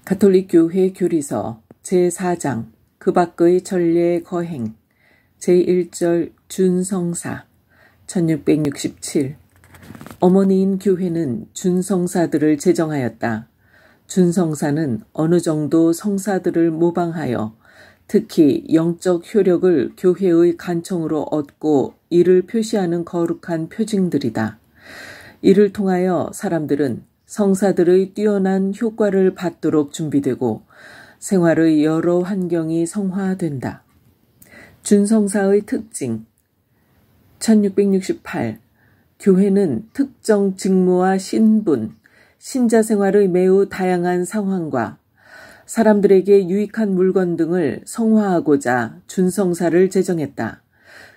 가톨릭교회 교리서 제4장 그 밖의 전례 거행 제1절 준성사 1667 어머니인 교회는 준성사들을 제정하였다. 준성사는 어느 정도 성사들을 모방하여 특히 영적 효력을 교회의 간청으로 얻고 이를 표시하는 거룩한 표징들이다. 이를 통하여 사람들은 성사들의 뛰어난 효과를 받도록 준비되고 생활의 여러 환경이 성화된다. 준성사의 특징 1668 교회는 특정 직무와 신분, 신자 생활의 매우 다양한 상황과 사람들에게 유익한 물건 등을 성화하고자 준성사를 제정했다.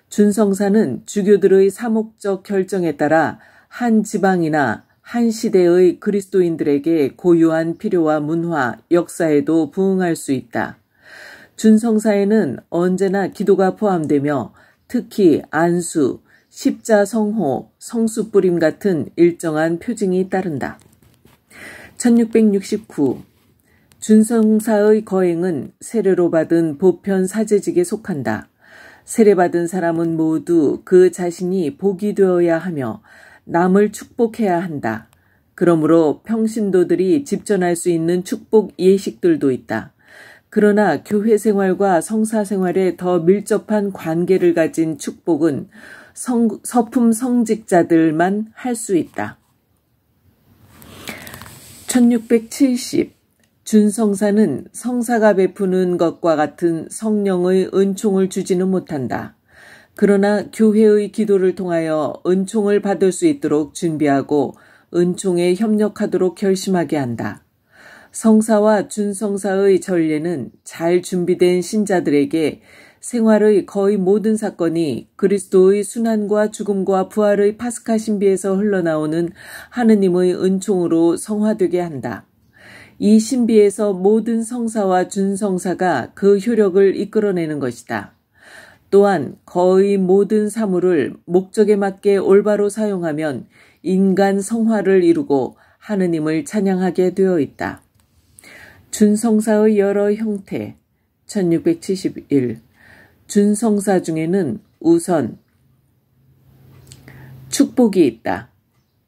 준성사는 주교들의 사목적 결정에 따라 한 지방이나 한 시대의 그리스도인들에게 고유한 필요와 문화, 역사에도 부응할 수 있다. 준성사에는 언제나 기도가 포함되며 특히 안수, 십자성호, 성수뿌림 같은 일정한 표징이 따른다. 1669 준성사의 거행은 세례로 받은 보편 사제직에 속한다. 세례받은 사람은 모두 그 자신이 복이 되어야 하며 남을 축복해야 한다. 그러므로 평신도들이 집전할 수 있는 축복 예식들도 있다. 그러나 교회 생활과 성사 생활에 더 밀접한 관계를 가진 축복은 서품 성직자들만 할 수 있다. 1670 준성사는 성사가 베푸는 것과 같은 성령의 은총을 주지는 못한다. 그러나 교회의 기도를 통하여 은총을 받을 수 있도록 준비하고 은총에 협력하도록 결심하게 한다. 성사와 준성사의 전례는 잘 준비된 신자들에게 생활의 거의 모든 사건이 그리스도의 순환과 죽음과 부활의 파스카 신비에서 흘러나오는 하느님의 은총으로 성화되게 한다. 이 신비에서 모든 성사와 준성사가 그 효력을 이끌어내는 것이다. 또한 거의 모든 사물을 목적에 맞게 올바로 사용하면 인간 성화를 이루고 하느님을 찬양하게 되어 있다. 준성사의 여러 형태 1671 준성사 중에는 우선 축복이 있다.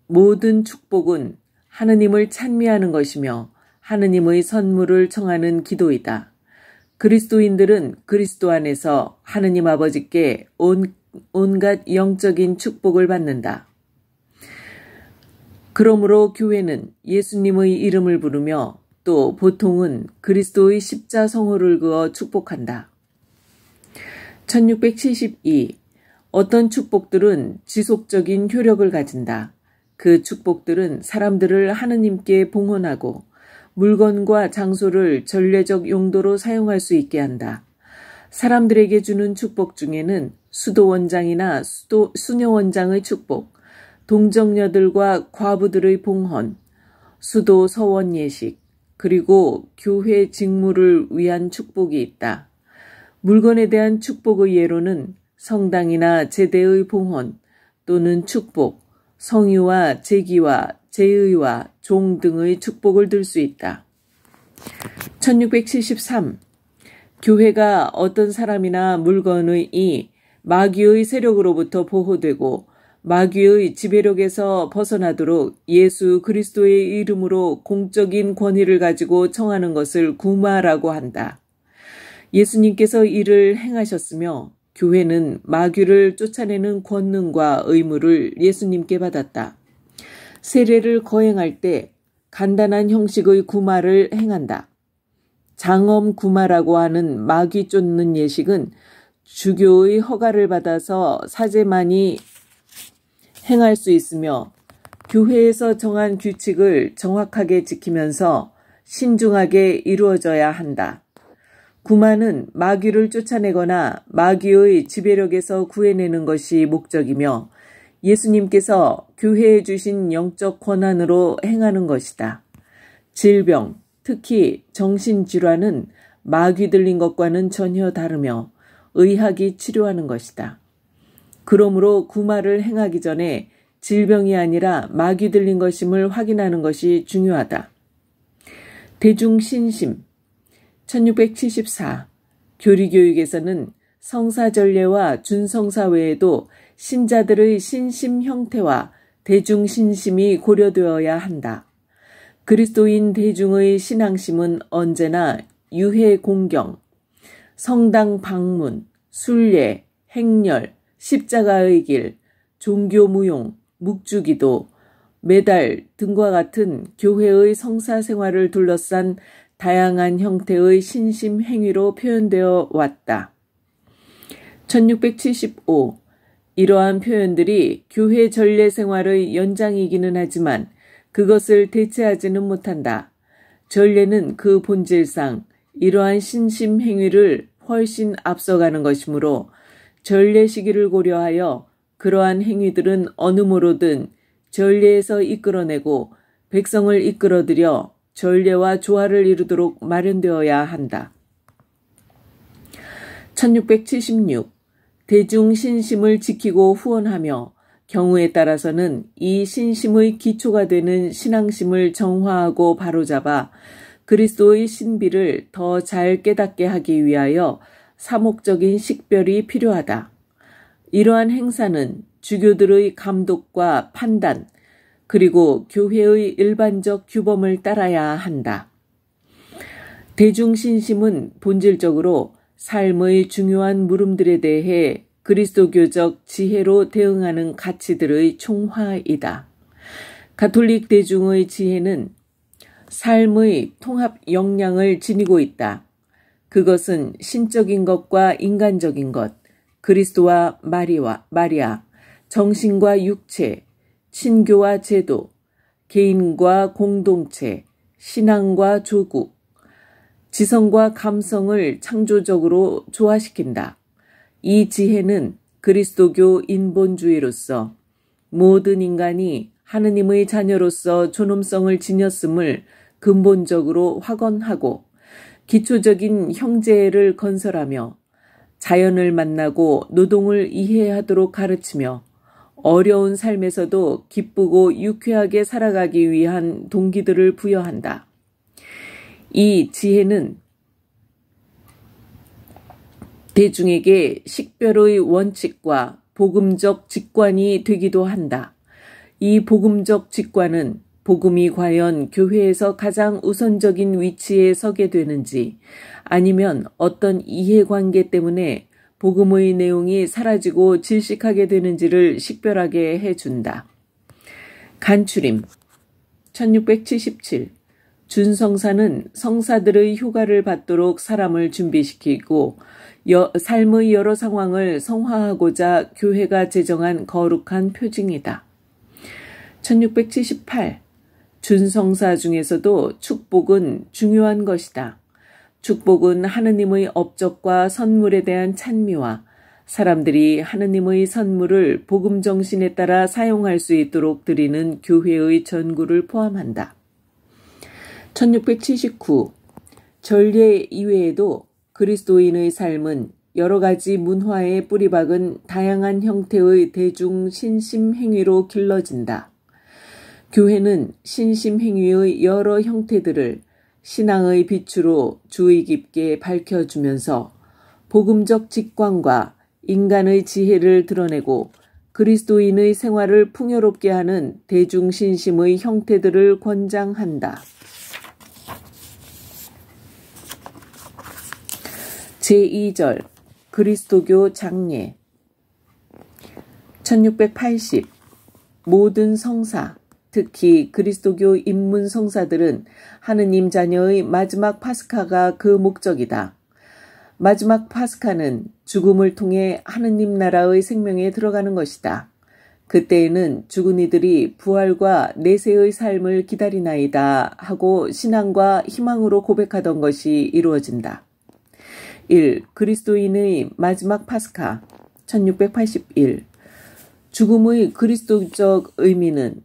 모든 축복은 하느님을 찬미하는 것이며 하느님의 선물을 청하는 기도이다. 그리스도인들은 그리스도 안에서 하느님 아버지께 온갖 영적인 축복을 받는다. 그러므로 교회는 예수님의 이름을 부르며 또 보통은 그리스도의 십자성호를 그어 축복한다. 1672 어떤 축복들은 지속적인 효력을 가진다. 그 축복들은 사람들을 하느님께 봉헌하고 물건과 장소를 전례적 용도로 사용할 수 있게 한다. 사람들에게 주는 축복 중에는 수도원장이나 수녀원장의 축복, 동정녀들과 과부들의 봉헌, 수도 서원 예식, 그리고 교회 직무를 위한 축복이 있다. 물건에 대한 축복의 예로는 성당이나 제대의 봉헌 또는 축복, 성유와 제기와 제의와 종 등의 축복을 들 수 있다. 1673 교회가 어떤 사람이나 물건의 마귀의 세력으로부터 보호되고 마귀의 지배력에서 벗어나도록 예수 그리스도의 이름으로 공적인 권위를 가지고 청하는 것을 구마라고 한다. 예수님께서 이를 행하셨으며 교회는 마귀를 쫓아내는 권능과 의무를 예수님께 받았다. 세례를 거행할 때 간단한 형식의 구마를 행한다. 장엄 구마라고 하는 마귀 쫓는 예식은 주교의 허가를 받아서 사제만이 행할 수 있으며 교회에서 정한 규칙을 정확하게 지키면서 신중하게 이루어져야 한다. 구마는 마귀를 쫓아내거나 마귀의 지배력에서 구해내는 것이 목적이며 예수님께서 교회에 주신 영적 권한으로 행하는 것이다. 질병, 특히 정신질환은 마귀 들린 것과는 전혀 다르며 의학이 치료하는 것이다. 그러므로 구마를 행하기 전에 질병이 아니라 마귀 들린 것임을 확인하는 것이 중요하다. 대중신심 1674 교리교육에서는 성사전례와 준성사 외에도 신자들의 신심 형태와 대중신심이 고려되어야 한다. 그리스도인 대중의 신앙심은 언제나 유해 공경, 성당 방문, 순례, 행렬, 십자가의 길, 종교무용, 묵주기도, 매달 등과 같은 교회의 성사생활을 둘러싼 다양한 형태의 신심 행위로 표현되어 왔다. 1675 이러한 표현들이 교회 전례 생활의 연장이기는 하지만 그것을 대체하지는 못한다. 전례는 그 본질상 이러한 신심 행위를 훨씬 앞서가는 것이므로 전례 시기를 고려하여 그러한 행위들은 어느 모로든 전례에서 이끌어내고 백성을 이끌어들여 전례와 조화를 이루도록 마련되어야 한다. 1676 대중 신심을 지키고 후원하며 경우에 따라서는 이 신심의 기초가 되는 신앙심을 정화하고 바로잡아 그리스도의 신비를 더 잘 깨닫게 하기 위하여 사목적인 식별이 필요하다. 이러한 행사는 주교들의 감독과 판단, 그리고 교회의 일반적 규범을 따라야 한다. 대중신심은 본질적으로 삶의 중요한 물음들에 대해 그리스도교적 지혜로 대응하는 가치들의 총화이다. 가톨릭 대중의 지혜는 삶의 통합 역량을 지니고 있다. 그것은 신적인 것과 인간적인 것, 그리스도와 마리아, 정신과 육체, 신교와 제도, 개인과 공동체, 신앙과 조국, 지성과 감성을 창조적으로 조화시킨다. 이 지혜는 그리스도교 인본주의로서 모든 인간이 하느님의 자녀로서 존엄성을 지녔음을 근본적으로 확언하고 기초적인 형제를 건설하며 자연을 만나고 노동을 이해하도록 가르치며 어려운 삶에서도 기쁘고 유쾌하게 살아가기 위한 동기들을 부여한다. 이 지혜는 대중에게 식별의 원칙과 복음적 직관이 되기도 한다. 이 복음적 직관은 복음이 과연 교회에서 가장 우선적인 위치에 서게 되는지 아니면 어떤 이해관계 때문에 복음의 내용이 사라지고 질식하게 되는지를 식별하게 해준다. 간추림 1677 준성사는 성사들의 휴가를 받도록 사람을 준비시키고 삶의 여러 상황을 성화하고자 교회가 제정한 거룩한 표징이다. 1678 준성사 중에서도 축복은 중요한 것이다. 축복은 하느님의 업적과 선물에 대한 찬미와 사람들이 하느님의 선물을 복음 정신에 따라 사용할 수 있도록 드리는 교회의 전구를 포함한다. 1679 전례 이외에도 그리스도인의 삶은 여러 가지 문화에 뿌리박은 다양한 형태의 대중 신심 행위로 길러진다. 교회는 신심 행위의 여러 형태들을 신앙의 빛으로 주의 깊게 밝혀주면서 복음적 직관과 인간의 지혜를 드러내고 그리스도인의 생활을 풍요롭게 하는 대중신심의 형태들을 권장한다. 제2절 그리스도교 장례 1680 모든 성사, 특히 그리스도교 입문 성사들은 하느님 자녀의 마지막 파스카가 그 목적이다. 마지막 파스카는 죽음을 통해 하느님 나라의 생명에 들어가는 것이다. 그때에는 죽은 이들이 부활과 내세의 삶을 기다리나이다 하고 신앙과 희망으로 고백하던 것이 이루어진다. 1. 그리스도인의 마지막 파스카 1681 죽음의 그리스도적 의미는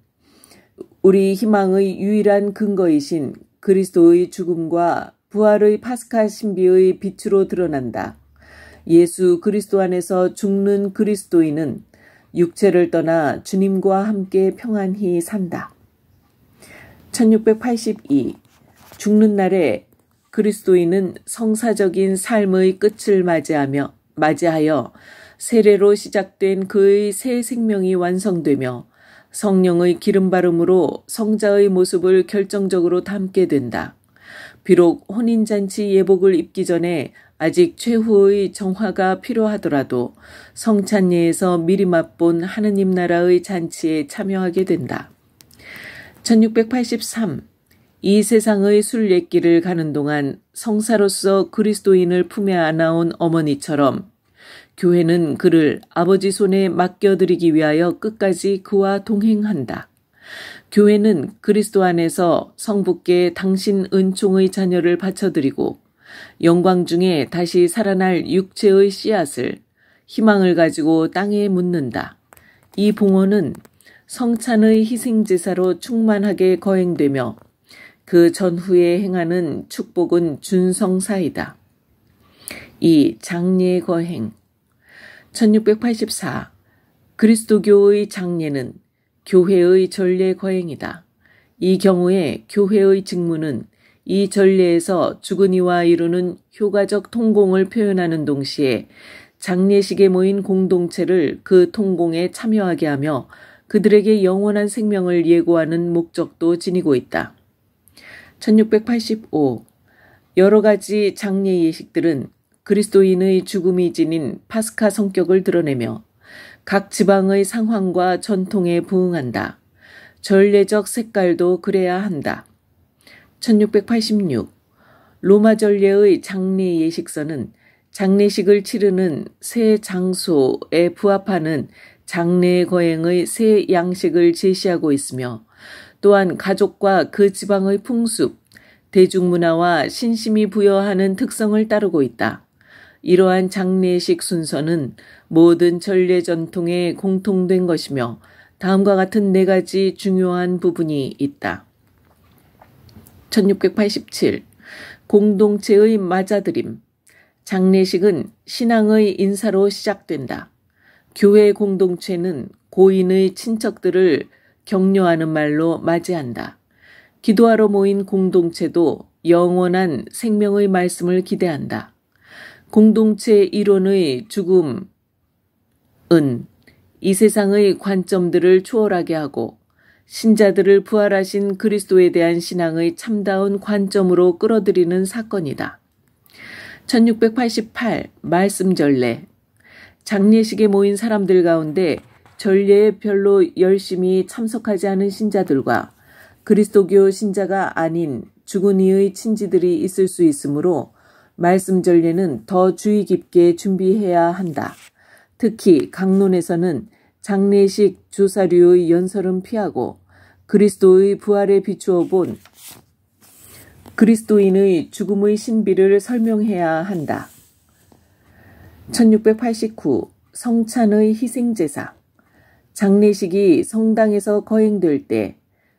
우리 희망의 유일한 근거이신 그리스도의 죽음과 부활의 파스카 신비의 빛으로 드러난다. 예수 그리스도 안에서 죽는 그리스도인은 육체를 떠나 주님과 함께 평안히 산다. 1682 죽는 날에 그리스도인은 성사적인 삶의 끝을 맞이하여 세례로 시작된 그의 새 생명이 완성되며 성령의 기름바름으로 성자의 모습을 결정적으로 담게 된다. 비록 혼인잔치 예복을 입기 전에 아직 최후의 정화가 필요하더라도 성찬례에서 미리 맛본 하느님 나라의 잔치에 참여하게 된다. 1683. 이 세상의 순례길을 가는 동안 성사로서 그리스도인을 품에 안아온 어머니처럼 교회는 그를 아버지 손에 맡겨드리기 위하여 끝까지 그와 동행한다. 교회는 그리스도 안에서 성부께 당신 은총의 자녀를 바쳐드리고 영광 중에 다시 살아날 육체의 씨앗을 희망을 가지고 땅에 묻는다. 이 봉헌은 성찬의 희생제사로 충만하게 거행되며 그 전후에 행하는 축복은 준성사이다. 이 장례 거행. 1684. 그리스도교의 장례는 교회의 전례 거행이다. 이 경우에 교회의 직무는 이 전례에서 죽은 이와 이루는 효과적 통공을 표현하는 동시에 장례식에 모인 공동체를 그 통공에 참여하게 하며 그들에게 영원한 생명을 예고하는 목적도 지니고 있다. 1685. 여러 가지 장례 예식들은 그리스도인의 죽음이 지닌 파스카 성격을 드러내며 각 지방의 상황과 전통에 부응한다. 전례적 색깔도 그래야 한다. 1686. 로마 전례의 장례 예식서는 장례식을 치르는 새 장소에 부합하는 장례 거행의 새 양식을 제시하고 있으며 또한 가족과 그 지방의 풍습, 대중문화와 신심이 부여하는 특성을 따르고 있다. 이러한 장례식 순서는 모든 전례 전통에 공통된 것이며 다음과 같은 4가지 중요한 부분이 있다. 1687. 공동체의 맞아들임. 장례식은 신앙의 인사로 시작된다. 교회 공동체는 고인의 친척들을 격려하는 말로 맞이한다. 기도하러 모인 공동체도 영원한 생명의 말씀을 기대한다. 공동체 이론의 죽음은 이 세상의 관점들을 초월하게 하고 신자들을 부활하신 그리스도에 대한 신앙의 참다운 관점으로 끌어들이는 사건이다. 1688. 말씀전례. 장례식에 모인 사람들 가운데 전례에 별로 열심히 참석하지 않은 신자들과 그리스도교 신자가 아닌 죽은 이의 친지들이 있을 수 있으므로 말씀 전례는 더 주의 깊게 준비해야 한다. 특히 강론에서는 장례식 조사류의 연설은 피하고 그리스도의 부활에 비추어 본 그리스도인의 죽음의 신비를 설명해야 한다. 1689. 성찬의 희생제사. 장례식이 성당에서 거행될 때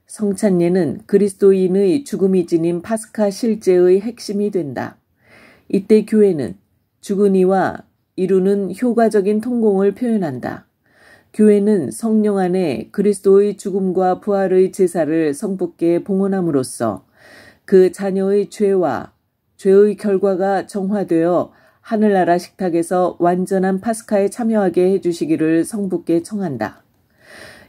성찬례는 그리스도인의 죽음이 지닌 파스카 실제의 핵심이 된다. 이때 교회는 죽은 이와 이루는 효과적인 통공을 표현한다. 교회는 성령 안에 그리스도의 죽음과 부활의 제사를 성부께 봉헌함으로써 그 자녀의 죄와 죄의 결과가 정화되어 하늘나라 식탁에서 완전한 파스카에 참여하게 해주시기를 성부께 청한다.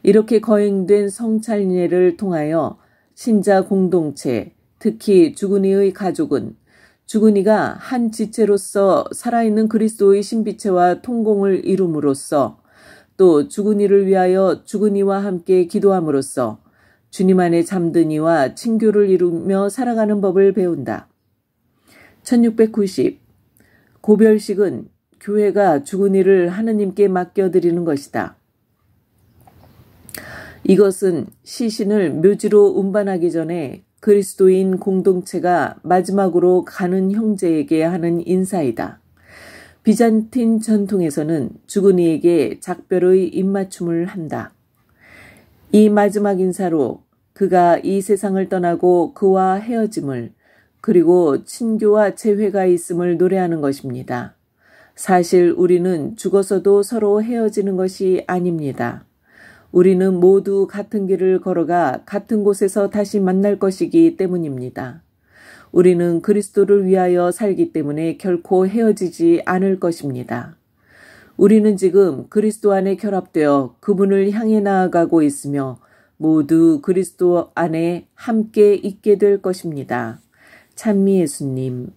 이렇게 거행된 성찬례를 통하여 신자 공동체, 특히 죽은 이의 가족은 죽은 이가 한 지체로서 살아있는 그리스도의 신비체와 통공을 이룸으로써 또 죽은 이를 위하여 죽은 이와 함께 기도함으로써 주님 안에 잠든 이와 친교를 이루며 살아가는 법을 배운다. 1690. 고별식은 교회가 죽은 이를 하느님께 맡겨드리는 것이다. 이것은 시신을 묘지로 운반하기 전에 그리스도인 공동체가 마지막으로 가는 형제에게 하는 인사이다. 비잔틴 전통에서는 죽은 이에게 작별의 입맞춤을 한다. 이 마지막 인사로 그가 이 세상을 떠나고 그와 헤어짐을 그리고 친교와 재회가 있음을 노래하는 것입니다. 사실 우리는 죽어서도 서로 헤어지는 것이 아닙니다. 우리는 모두 같은 길을 걸어가 같은 곳에서 다시 만날 것이기 때문입니다. 우리는 그리스도를 위하여 살기 때문에 결코 헤어지지 않을 것입니다. 우리는 지금 그리스도 안에 결합되어 그분을 향해 나아가고 있으며 모두 그리스도 안에 함께 있게 될 것입니다. 찬미 예수님.